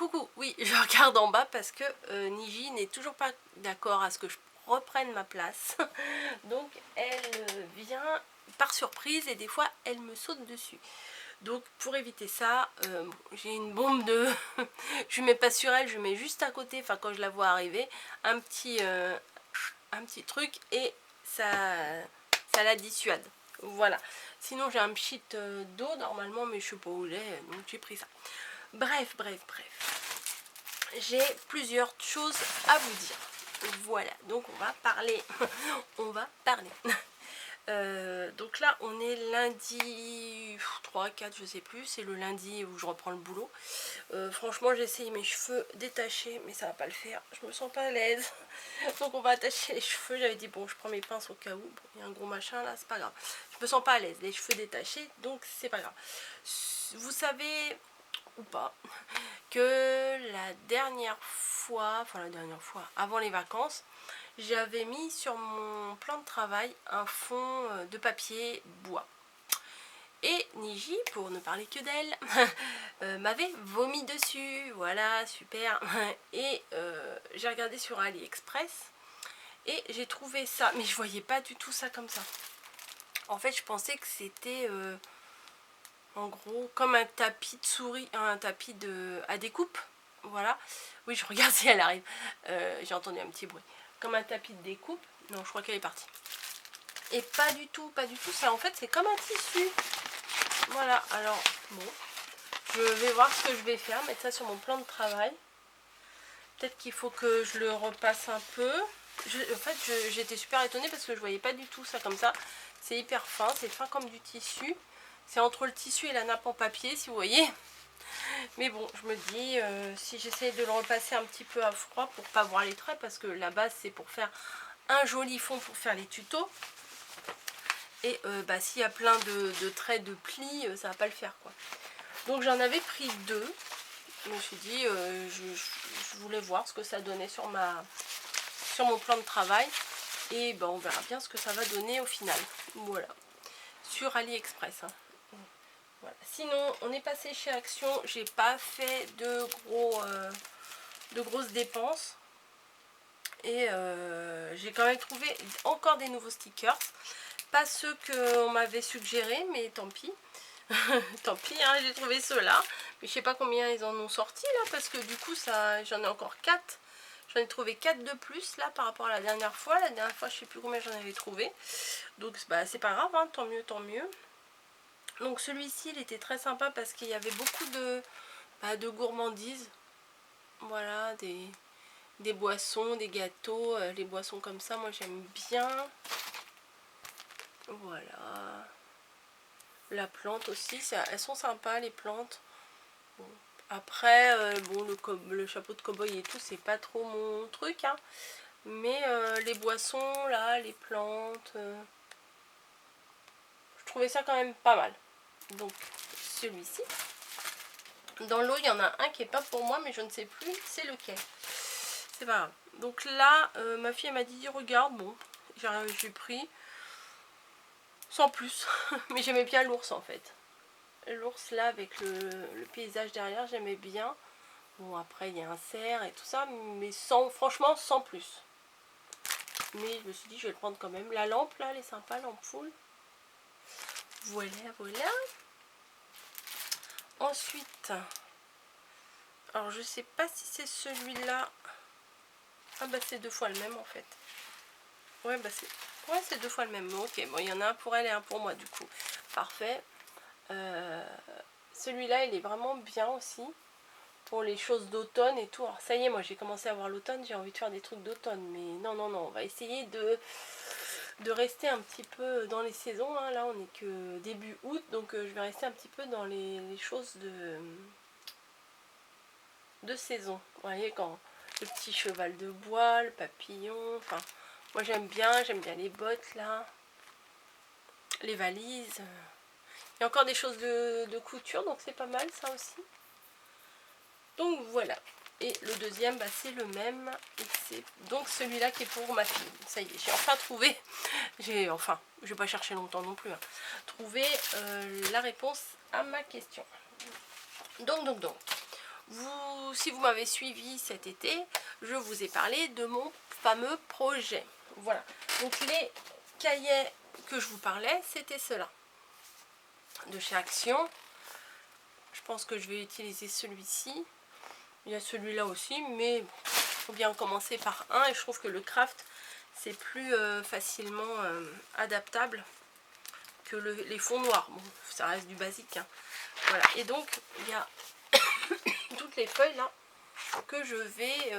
Coucou, oui, je regarde en bas parce que Niji n'est toujours pas d'accord à ce que je reprenne ma place. Donc elle vient par surprise et des fois elle me saute dessus. Donc pour éviter ça, j'ai une bombe de... je mets pas sur elle, je mets juste à côté, enfin quand je la vois arriver, un petit truc et ça la dissuade. Voilà. Sinon j'ai un pchit d'eau normalement, mais je sais pas où il est, donc j'ai pris ça. Bref. J'ai plusieurs choses à vous dire. Voilà, donc on va parler. On va parler. Donc là, on est lundi 3, 4, je sais plus. C'est le lundi où je reprends le boulot. Franchement, j'ai essayé mes cheveux détachés, mais ça va pas le faire. Je me sens pas à l'aise. Donc on va attacher les cheveux. J'avais dit, bon, je prends mes pinces au cas où. Bon, il y a un gros machin là, c'est pas grave. Je me sens pas à l'aise. Les cheveux détachés, donc c'est pas grave. Vous savez ou pas que la dernière fois, avant les vacances, j'avais mis sur mon plan de travail un fond de papier bois. Et Niji, pour ne parler que d'elle, m'avait vomi dessus. Voilà, super. Et j'ai regardé sur AliExpress et j'ai trouvé ça. Mais je voyais pas du tout ça comme ça. En fait, je pensais que c'était... en gros, comme un tapis de souris, un tapis à découpe. Voilà. Oui, je regarde si elle arrive. J'ai entendu un petit bruit. Comme un tapis de découpe. Non, je crois qu'elle est partie. Et pas du tout. En fait, c'est comme un tissu. Voilà. Alors, bon. Je vais voir ce que je vais faire. Mettre ça sur mon plan de travail. Peut-être qu'il faut que je le repasse un peu. En fait, j'étais super étonnée parce que je voyais pas du tout ça comme ça. C'est hyper fin. C'est fin comme du tissu. C'est entre le tissu et la nappe en papier, si vous voyez. Mais bon, je me dis, si j'essaie de le repasser un petit peu à froid pour pas voir les traits, parce que la base c'est pour faire un joli fond pour faire les tutos. Et s'il y a plein de traits, de plis, ça va pas le faire quoi. Donc j'en avais pris deux. Je me suis dit, je voulais voir ce que ça donnait sur mon plan de travail. Et on verra bien ce que ça va donner au final. Voilà. Sur AliExpress. Hein. Voilà. Sinon, on est passé chez Action. J'ai pas fait de grosses dépenses. Et j'ai quand même trouvé encore des nouveaux stickers. Pas ceux qu'on m'avait suggérés, mais tant pis. Tant pis, hein, j'ai trouvé ceux-là. Mais je sais pas combien ils en ont sorti là, parce que du coup, j'en ai encore 4. J'en ai trouvé 4 de plus là par rapport à la dernière fois. La dernière fois, je sais plus combien j'en avais trouvé. Donc, c'est pas grave, hein, tant mieux, tant mieux. Donc celui-ci, il était très sympa parce qu'il y avait beaucoup de gourmandises. Voilà, des boissons, des gâteaux, les boissons comme ça, moi j'aime bien. Voilà. La plante aussi, elles sont sympas les plantes. Bon. Après, le chapeau de cow-boy et tout, c'est pas trop mon truc. Hein. Mais les boissons, là, les plantes, je trouvais ça quand même pas mal. Donc celui-ci. Dans l'eau, il y en a un qui est pas pour moi, mais je ne sais plus c'est lequel. C'est pas grave. Donc là, ma fille m'a dit, regarde, bon, j'ai pris sans plus. Mais j'aimais bien l'ours en fait. L'ours là, avec le paysage derrière, j'aimais bien. Bon, après, il y a un cerf et tout ça, mais franchement, sans plus. Mais je me suis dit, je vais le prendre quand même. La lampe là, elle est sympa, l'ampoule. Voilà. Ensuite, alors je sais pas si c'est celui-là. Ah bah c'est 2 fois le même en fait. Ouais c'est 2 fois le même. Ok, bon il y en a un pour elle et un pour moi du coup. Parfait. Celui-là il est vraiment bien aussi. Pour les choses d'automne et tout. Alors ça y est, moi j'ai commencé à voir l'automne, j'ai envie de faire des trucs d'automne. Mais non, on va essayer de rester un petit peu dans les saisons. Hein. Là on est que début août, donc je vais rester un petit peu dans les choses de saison. Vous voyez, quand le petit cheval de bois, le papillon, enfin moi j'aime bien les bottes là, les valises. Il y a encore des choses de couture, donc c'est pas mal ça aussi. Donc voilà. Et le deuxième, c'est le même. Et c'est donc celui-là qui est pour ma fille. Ça y est, j'ai enfin trouvé. Je vais pas chercher longtemps non plus. Hein, trouvé la réponse à ma question. Donc. Si vous m'avez suivi cet été, je vous ai parlé de mon fameux projet. Voilà, donc les cahiers que je vous parlais, c'était cela. De chez Action. Je pense que je vais utiliser celui-ci. Il y a celui-là aussi, mais il faut bien commencer par un. Et je trouve que le craft, c'est plus facilement adaptable que les fonds noirs. Bon, ça reste du basique, hein. Voilà, et donc il y a toutes les feuilles là que je vais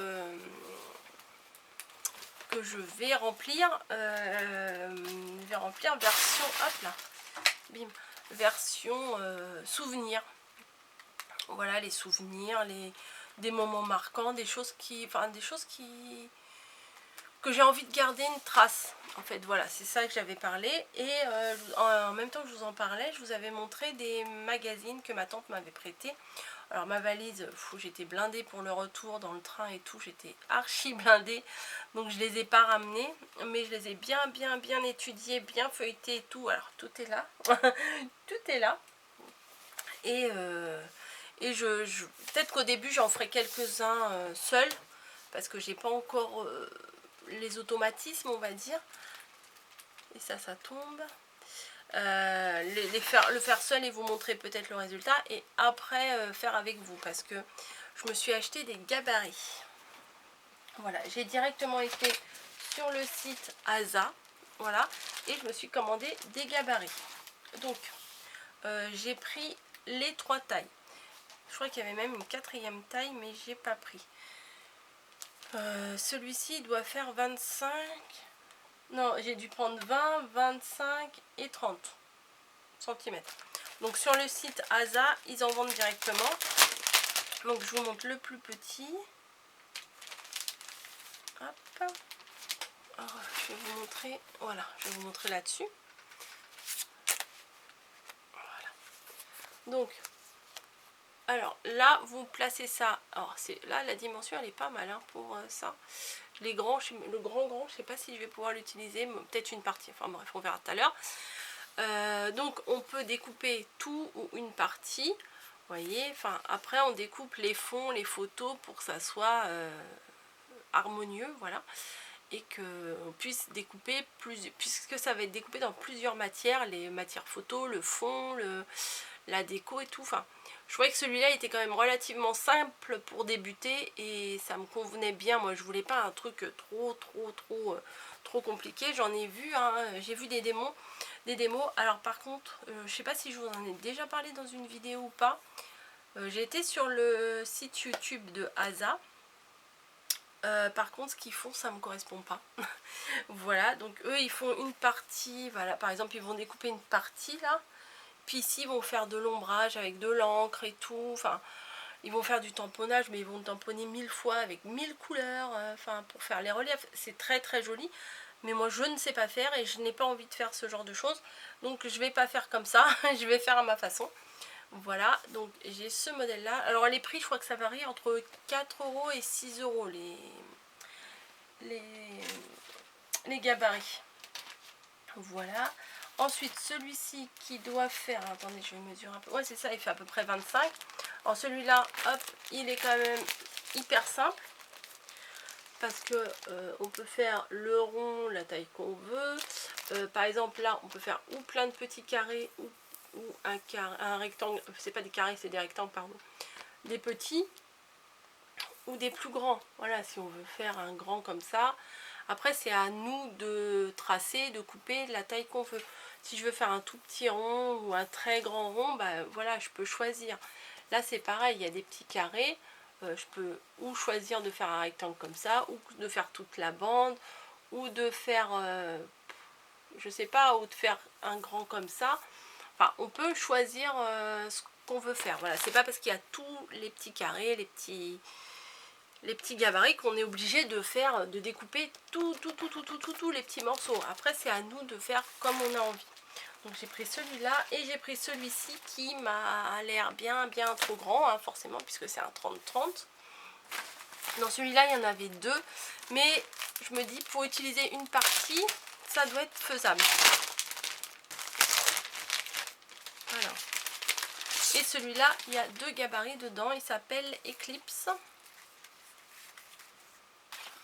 remplir. Version, hop là, bim, version souvenir. Voilà, les souvenirs, des moments marquants, des choses que j'ai envie de garder une trace. En fait, voilà, c'est ça que j'avais parlé. Et en même temps que je vous en parlais, je vous avais montré des magazines que ma tante m'avait prêté. Alors ma valise, j'étais blindée pour le retour dans le train et tout, j'étais archi blindée. Donc je les ai pas ramenés, mais je les ai bien étudiés, bien feuilletés et tout. Alors tout est là, tout est là. Et peut-être qu'au début j'en ferai quelques-uns seuls, parce que j'ai pas encore les automatismes, on va dire. Et ça tombe. Le faire seul et vous montrer peut-être le résultat, et après faire avec vous, parce que je me suis acheté des gabarits. Voilà, j'ai directement été sur le site Asa, voilà, et je me suis commandé des gabarits. Donc j'ai pris les 3 tailles. Je crois qu'il y avait même une 4e taille, mais j'ai pas pris. Celui-ci doit faire 25. Non, j'ai dû prendre 20, 25 et 30 cm. Donc sur le site Asa, ils en vendent directement. Donc je vous montre le plus petit. Hop. Alors, je vais vous montrer. Voilà, je vais vous montrer là-dessus. Voilà. Donc, alors là, vous placez ça. Alors là, la dimension, elle est pas mal, hein, pour ça. Les grands, le grand, je sais pas si je vais pouvoir l'utiliser, peut-être une partie. Enfin bref, on verra tout à l'heure. Donc on peut découper tout ou une partie. Vous voyez, enfin après on découpe les fonds, les photos pour que ça soit harmonieux, voilà, et qu'on puisse découper puisque ça va être découpé dans plusieurs matières, les matières photos, le fond, la déco et tout. Enfin, je trouvais que celui-là était quand même relativement simple pour débuter et ça me convenait bien. Moi, je voulais pas un truc trop compliqué. J'en ai vu, hein, j'ai vu des démos. Alors par contre, je sais pas si je vous en ai déjà parlé dans une vidéo ou pas. J'ai été sur le site YouTube de Asa. Par contre, ce qu'ils font, ça me correspond pas. Voilà, donc eux, ils font une partie. Voilà, par exemple, ils vont découper une partie là. Puis ici, ils vont faire de l'ombrage avec de l'encre et tout. Enfin, ils vont faire du tamponnage, mais ils vont tamponner 1000 fois avec 1000 couleurs. Enfin, pour faire les reliefs, c'est très joli. Mais moi, je ne sais pas faire et je n'ai pas envie de faire ce genre de choses. Donc, je vais pas faire comme ça. Je vais faire à ma façon. Voilà, donc j'ai ce modèle là. Alors les prix, je crois que ça varie entre 4 € et 6 € les gabarits. Voilà. Ensuite, celui-ci qui doit faire, attendez, je vais mesurer un peu. Ouais, c'est ça, il fait à peu près 25. Alors celui-là, hop, il est quand même hyper simple. Parce que on peut faire le rond, la taille qu'on veut. Par exemple, là, on peut faire ou plein de petits carrés ou un rectangle. C'est pas des carrés, c'est des rectangles, pardon. Des petits ou des plus grands. Voilà, si on veut faire un grand comme ça. Après, c'est à nous de tracer, de couper la taille qu'on veut. Si je veux faire un tout petit rond ou un très grand rond, bah voilà, je peux choisir. Là, c'est pareil, il y a des petits carrés. Je peux ou choisir de faire un rectangle comme ça, ou de faire toute la bande, ou de faire, je sais pas, ou de faire un grand comme ça. Enfin, on peut choisir ce qu'on veut faire. Voilà, c'est pas parce qu'il y a tous les petits carrés, les petits gabarits qu'on est obligé de faire, de découper tous les petits morceaux. Après, c'est à nous de faire comme on a envie. Donc j'ai pris celui-là et j'ai pris celui-ci qui m'a l'air bien trop grand, hein, forcément, puisque c'est un 30-30. Dans celui-là, il y en avait 2, mais je me dis, pour utiliser une partie, ça doit être faisable. Alors, Et celui-là, il y a 2 gabarits dedans. Il s'appelle Eclipse.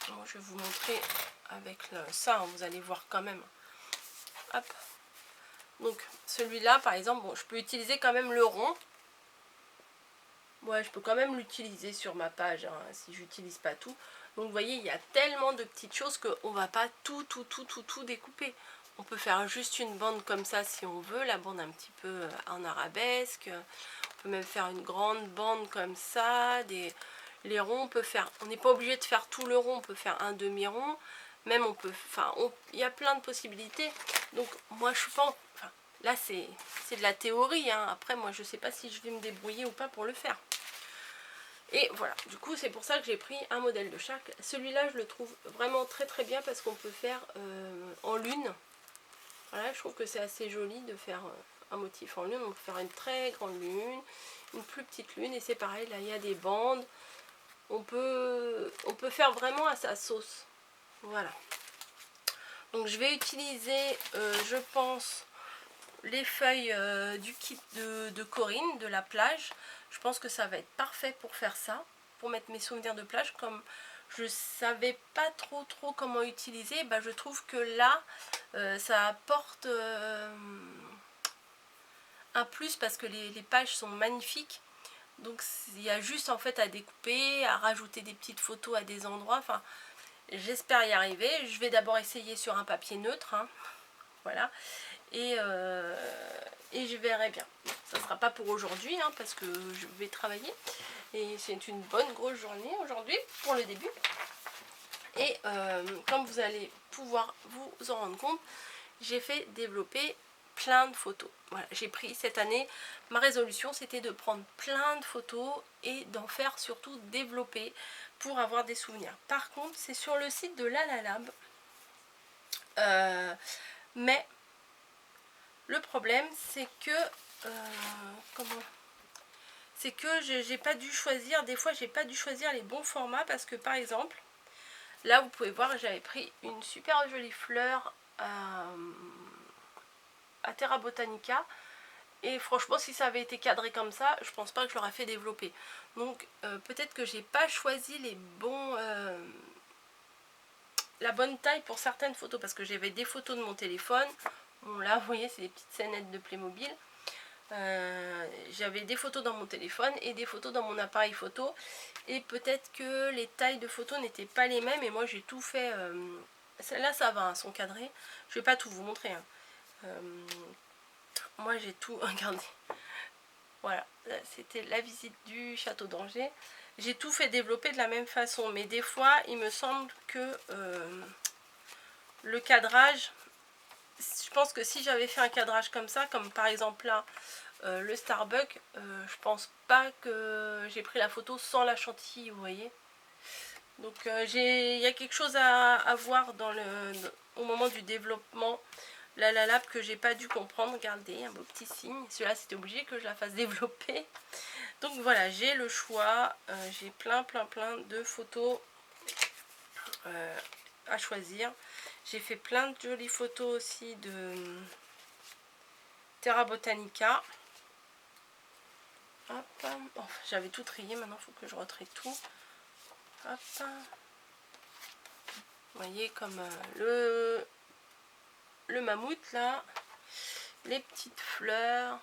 Bon, je vais vous montrer avec ça, vous allez voir quand même. Hop. Donc celui-là, par exemple, bon, je peux utiliser quand même le rond. Ouais, je peux quand même l'utiliser sur ma page, hein, si j'utilise pas tout. Donc vous voyez, il y a tellement de petites choses qu'on va pas tout découper. On peut faire juste une bande comme ça si on veut, la bande un petit peu en arabesque. On peut même faire une grande bande comme ça. Les ronds, on peut faire, on n'est pas obligé de faire tout le rond, on peut faire un demi-rond. Même on peut, enfin, il y a plein de possibilités. Donc moi je suis pas, enfin, là c'est de la théorie, hein. Après moi je sais pas si je vais me débrouiller ou pas pour le faire. Et voilà, du coup c'est pour ça que j'ai pris un modèle de chaque. Celui-là je le trouve vraiment très bien parce qu'on peut faire en lune. Voilà, je trouve que c'est assez joli de faire un motif en lune. On peut faire une très grande lune, une plus petite lune, et c'est pareil, là il y a des bandes. On peut faire vraiment à sa sauce. Voilà. Donc je vais utiliser, je pense, les feuilles du kit de Corinne, de la plage. Je pense que ça va être parfait pour faire ça, pour mettre mes souvenirs de plage. Comme je savais pas trop comment utiliser, bah, je trouve que là, ça apporte un plus parce que les pages sont magnifiques. Donc il y a juste en fait à découper, à rajouter des petites photos à des endroits. Enfin, j'espère y arriver. Je vais d'abord essayer sur un papier neutre, hein. Voilà. Et je verrai bien. Ça ne sera pas pour aujourd'hui, hein, parce que je vais travailler. Et c'est une bonne grosse journée aujourd'hui pour le début. Et comme vous allez pouvoir vous en rendre compte, j'ai fait développer plein de photos. Voilà, j'ai pris cette année, ma résolution c'était de prendre plein de photos et d'en faire surtout développer pour avoir des souvenirs. Par contre, c'est sur le site de Lalalab. Mais le problème c'est que c'est que j'ai pas dû choisir, des fois j'ai pas dû choisir les bons formats parce que par exemple, là vous pouvez voir, j'avais pris une super jolie fleur à Terra Botanica. Et franchement, si ça avait été cadré comme ça, je pense pas que je l'aurais fait développer. Donc peut-être que j'ai pas choisi les bons, la bonne taille pour certaines photos, parce que j'avais des photos de mon téléphone. Bon là, vous voyez, c'est des petites scénettes de Playmobil. J'avais des photos dans mon téléphone et des photos dans mon appareil photo. Et peut-être que les tailles de photos n'étaient pas les mêmes. Et moi, j'ai tout fait. Celles-là, ça va, hein, sont cadrées. Je vais pas tout vous montrer, hein. Moi, j'ai tout. Regardez. Voilà, c'était la visite du château d'Angers. J'ai tout fait développer de la même façon, mais des fois il me semble que le cadrage, je pense que si j'avais fait un cadrage comme ça, comme par exemple là le Starbucks, je pense pas que j'ai pris la photo sans la chantilly, vous voyez. Donc il y a quelque chose à voir au moment du développement. La lab que j'ai pas dû comprendre. Regardez, un beau petit signe. Celui-là, c'était obligé que je la fasse développer. Donc voilà, j'ai le choix. J'ai plein de photos à choisir. J'ai fait plein de jolies photos aussi de Terra Botanica. Hop. Oh, j'avais tout trié, maintenant il faut que je retrie tout. Hop. Vous voyez comme le mammouth là. Les petites fleurs.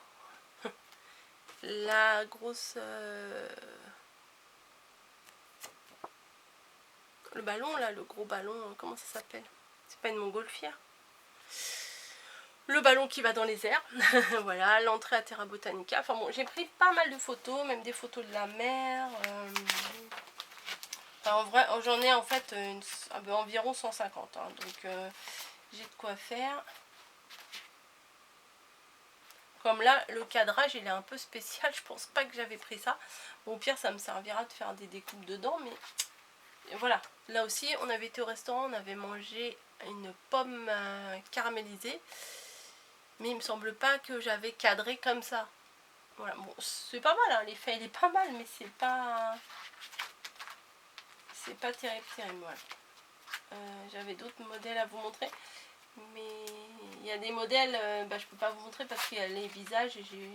La grosse... le ballon là, le gros ballon, comment ça s'appelle? C'est pas une montgolfière. Le ballon qui va dans les airs. Voilà, l'entrée à Terra Botanica. Enfin bon, j'ai pris pas mal de photos, même des photos de la mer. Enfin, en vrai, j'en ai en fait environ 150. Hein, donc j'ai de quoi faire. Comme là, le cadrage, il est un peu spécial. Je pense pas que j'avais pris ça. Bon, au pire, ça me servira de faire des découpes dedans. Mais voilà. Là aussi, on avait été au restaurant. On avait mangé une pomme caramélisée. Mais il me semble pas que j'avais cadré comme ça. Voilà. Bon, c'est pas mal. Hein, l'effet, il est pas mal. Mais c'est pas... c'est pas terrible. Voilà. J'avais d'autres modèles à vous montrer. Mais il y a des modèles, je peux pas vous montrer parce qu'il y a les visages et j'ai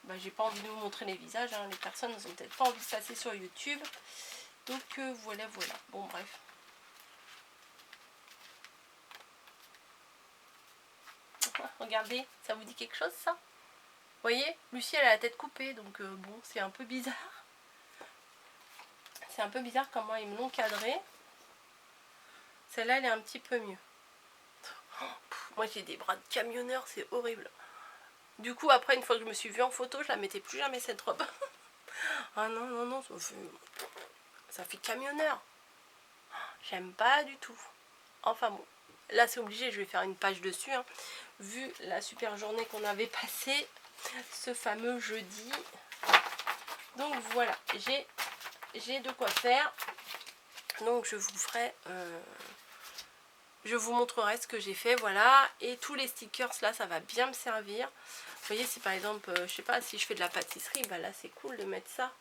bah, j'ai pas envie de vous montrer les visages, hein. Les personnes n'ont peut-être pas envie de passer sur YouTube. Donc voilà, voilà. Bon, bref. Regardez, ça vous dit quelque chose, ça? Vous voyez, Lucie, elle a la tête coupée, donc bon, c'est un peu bizarre. C'est un peu bizarre comment ils me l'ont cadré. Celle-là, elle est un petit peu mieux. Moi, j'ai des bras de camionneur, c'est horrible. Du coup, après, une fois que je me suis vue en photo, je la mettais plus jamais, cette robe. Ah non, non, non, ça fait camionneur. J'aime pas du tout. Enfin bon, là, c'est obligé, je vais faire une page dessus, hein, vu la super journée qu'on avait passée ce fameux jeudi. Donc voilà, j'ai de quoi faire. Donc je vous ferai... je vous montrerai ce que j'ai fait, voilà. Et tous les stickers là, ça va bien me servir. Vous voyez, si par exemple, je sais pas, si je fais de la pâtisserie, bah là c'est cool de mettre ça.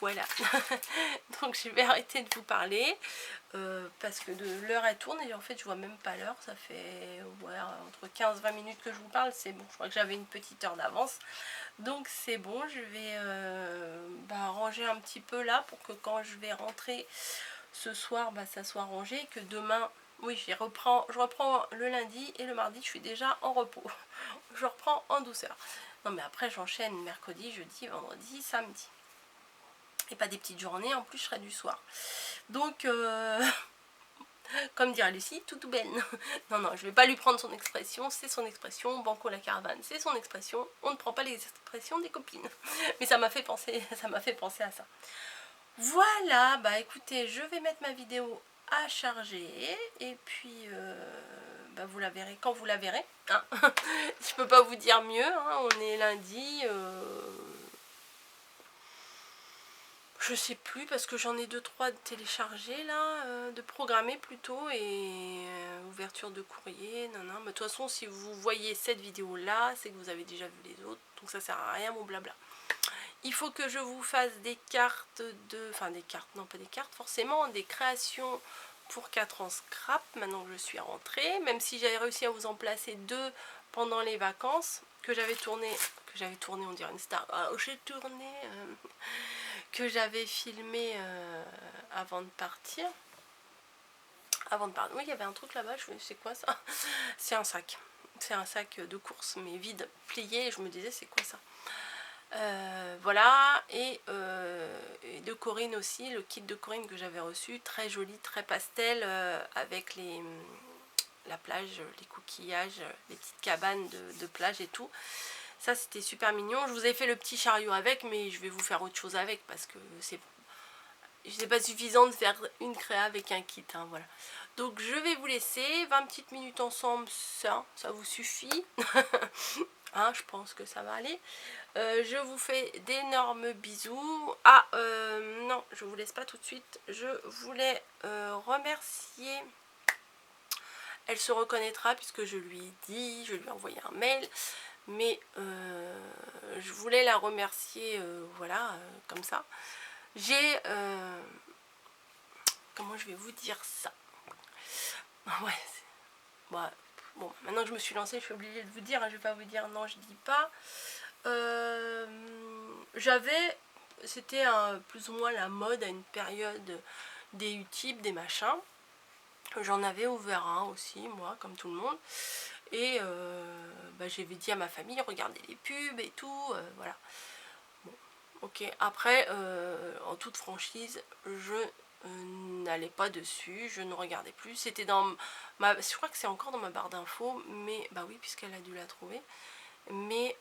Voilà. Donc je vais arrêter de vous parler. Parce que l'heure elle tourne et en fait je vois même pas l'heure. Ça fait ouais, entre 15-20 minutes que je vous parle. C'est bon, je crois que j'avais une petite heure d'avance. Donc c'est bon, je vais ranger un petit peu là pour que quand je vais rentrer ce soir, bah, ça soit rangé. Que demain... Oui, je reprends le lundi et le mardi, je suis déjà en repos. Je reprends en douceur. Non, mais après, j'enchaîne mercredi, jeudi, vendredi, samedi. Et pas des petites journées, en plus, je serai du soir. Donc, comme dirait Lucie, tout belle. Non, non, je vais pas lui prendre son expression, c'est son expression. Banco la caravane, c'est son expression. On ne prend pas les expressions des copines. Mais ça m'a fait penser à ça. Voilà, bah écoutez, je vais mettre ma vidéo à charger et puis vous la verrez quand vous la verrez, hein. Je peux pas vous dire mieux, hein. On est lundi, je sais plus parce que j'en ai 2-3 téléchargés là, de programmer plutôt, et ouverture de courrier, non, mais de toute façon si vous voyez cette vidéo là, c'est que vous avez déjà vu les autres, donc ça sert à rien mon blabla. Il faut que je vous fasse des cartes enfin des cartes, non pas des cartes forcément, des créations pour 4 ans scrap, maintenant que je suis rentrée, même si j'avais réussi à vous en placer 2 pendant les vacances, que j'avais tourné, on dirait une star, j'ai tourné, que j'avais filmé avant de partir. Oui, il y avait un truc là-bas, je me dis c'est quoi ça? C'est un sac de course, mais vide, plié, et je me disais c'est quoi ça? Voilà, et de Corinne aussi, le kit de Corinne que j'avais reçu, très joli, très pastel, avec la plage, les coquillages, les petites cabanes de plage et tout. Ça c'était super mignon. Je vous ai fait le petit chariot avec, mais je vais vous faire autre chose avec parce que c'est pas suffisant de faire une créa avec un kit, hein, voilà. Donc je vais vous laisser 20 petites minutes ensemble, ça vous suffit. Hein, je pense que ça va aller. Je vous fais d'énormes bisous. Non, je vous laisse pas tout de suite. Je voulais remercier. Elle se reconnaîtra puisque je lui ai dit, je lui ai envoyé un mail. Mais je voulais la remercier, voilà, comme ça. J'ai... comment je vais vous dire ça? Ouais, bon, maintenant que je me suis lancée, je suis obligée de vous dire, hein, je vais pas vous dire non, je dis pas. C'était plus ou moins la mode à une période des Utip, des machins. J'en avais ouvert un aussi, moi, comme tout le monde. Et j'avais dit à ma famille, regardez les pubs et tout, voilà. Bon, ok, après, en toute franchise, je n'allais pas dessus, je ne regardais plus. C'était dans je crois que c'est encore dans ma barre d'infos, mais bah oui, puisqu'elle a dû la trouver. Mais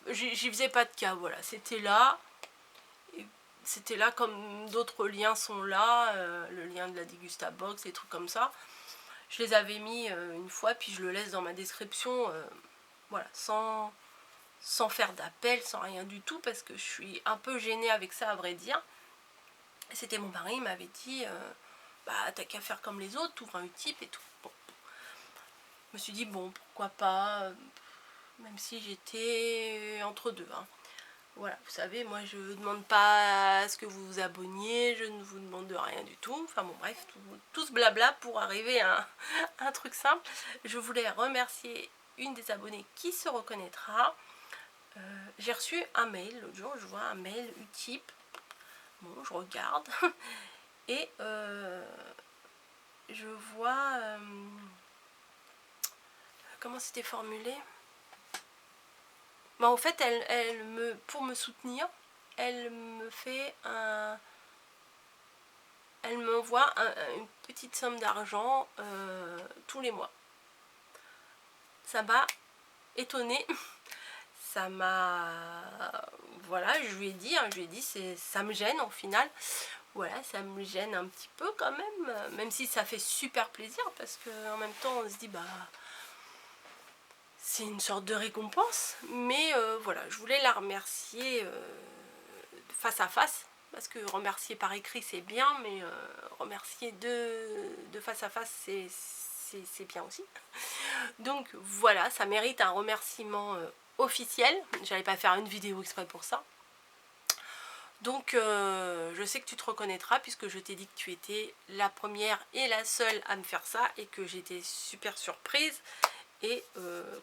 j'y faisais pas de cas, voilà, c'était là comme d'autres liens sont là, le lien de la Dégustabox, des trucs comme ça. Je les avais mis une fois, puis je le laisse dans ma description, voilà, sans faire d'appel, sans rien du tout, parce que je suis un peu gênée avec ça, à vrai dire. C'était mon mari, il m'avait dit, t'as qu'à faire comme les autres, t'ouvres un Utip et tout. Bon. Je me suis dit, bon, pourquoi pas, même si j'étais entre deux, hein. Voilà, vous savez, moi je ne demande pas à ce que vous vous abonniez, je ne vous demande de rien du tout. Enfin bon, bref, tout ce blabla pour arriver à un truc simple. Je voulais remercier une des abonnées qui se reconnaîtra. J'ai reçu un mail l'autre jour, je vois un mail Utip. Bon, je regarde et je vois comment c'était formulé. Bah, en fait, pour me soutenir, elle me fait elle m'envoie une petite somme d'argent tous les mois. Ça m'a étonnée. Ça m'a... Voilà, je lui ai dit, ça me gêne au final. Voilà, ça me gêne un petit peu quand même si ça fait super plaisir, parce qu'en même temps, on se dit, bah... c'est une sorte de récompense. Mais voilà, je voulais la remercier face à face. Parce que remercier par écrit, c'est bien, mais remercier de face à face, c'est bien aussi. Donc voilà, ça mérite un remerciement officiel. J'allais pas faire une vidéo exprès pour ça. Donc je sais que tu te reconnaîtras, puisque je t'ai dit que tu étais la première et la seule à me faire ça, et que j'étais super surprise et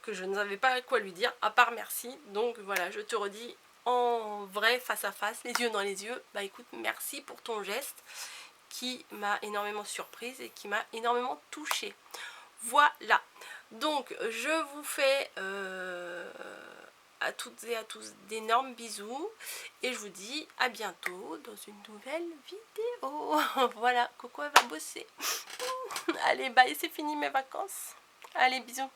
que je ne savais pas quoi lui dire à part merci. Donc voilà, je te redis en vrai, face à face, les yeux dans les yeux, bah écoute, merci pour ton geste qui m'a énormément surprise et qui m'a énormément touchée. Voilà, donc je vous fais à toutes et à tous d'énormes bisous et je vous dis à bientôt dans une nouvelle vidéo. Voilà, Coco elle va bosser. Allez, bye, c'est fini mes vacances. Allez, bisous.